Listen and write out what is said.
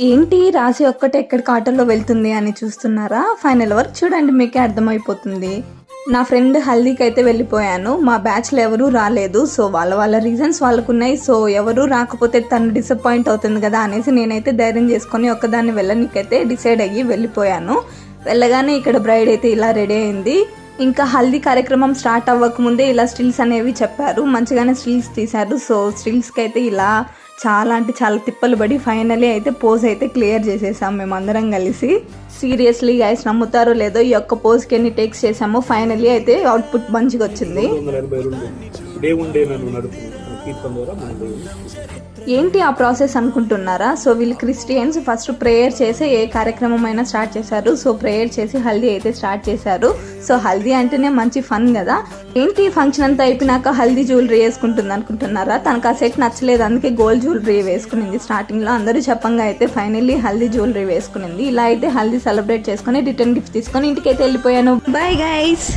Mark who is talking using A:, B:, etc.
A: ఏంటి రాశి ఒక్కటే ఎక్కడికి ఆటోలో వెళ్తుంది అని చూస్తున్నారా? ఫైనల్ వరకు చూడండి, మీకే అర్థమైపోతుంది. నా ఫ్రెండ్ హల్దీకి అయితే వెళ్ళిపోయాను. మా బ్యాచ్లో ఎవరూ రాలేదు. సో వాళ్ళ రీజన్స్ వాళ్ళకున్నాయి. సో ఎవరూ రాకపోతే తను డిసప్పాయింట్ అవుతుంది కదా అనేసి నేనైతే ధైర్యం చేసుకొని ఒక్కదాన్ని వెళ్ళనికైతే డిసైడ్ అయ్యి వెళ్ళిపోయాను. వెళ్ళగానే ఇక్కడ బ్రైడ్ అయితే ఇలా రెడీ అయింది. ఇంకా హల్దీ కార్యక్రమం స్టార్ట్ అవ్వకముందే ఇలా స్టిల్స్ అనేవి చెప్పారు. మంచిగానే స్టిల్స్ తీశారు. సో స్టిల్స్కి అయితే ఇలా చాలా అంటే చాలా తిప్పలు పడి ఫైనలీ అయితే పోజ్ అయితే క్లియర్ చేసేసాం మేమందరం కలిసి. సీరియస్లీ గైస్, నమ్ముతారో లేదో ఈ ఒక్క పోజ్కి ఎన్ని టేక్స్ చేసామో ఫైనలీ అయితే అవుట్పుట్ మంచిగా వచ్చింది. ఏంటి ఆ ప్రాసెస్ అనుకుంటున్నారా? సో వీళ్ళు క్రిస్టియన్స్. ఫస్ట్ ప్రేయర్ చేసి ఏ కార్యక్రమం అయినా స్టార్ట్ చేశారు. సో ప్రేయర్ చేసి హల్దీ అయితే స్టార్ట్ చేశారు. సో హల్దీ అంటేనే మంచి ఫన్ కదా. ఏంటి ఫంక్షన్ అంతా అయిపోయినాక హల్దీ జ్యువెలరీ వేసుకుంటుంది అనుకుంటున్నారా? తనకు ఆ సెట్ నచ్చలేదు, అందుకే గోల్డ్ జ్యువెలరీ వేసుకునింది. స్టార్టింగ్ లో అందరూ చెప్పంగా అయితే ఫైనల్లీ హల్దీ జ్యువెలరీ వేసుకునింది. ఇలా అయితే హల్దీ సెలబ్రేట్ చేసుకుని రిటర్న్ గిఫ్ట్ తీసుకొని ఇంటికి అయితే వెళ్ళిపోయాను. Bye guys.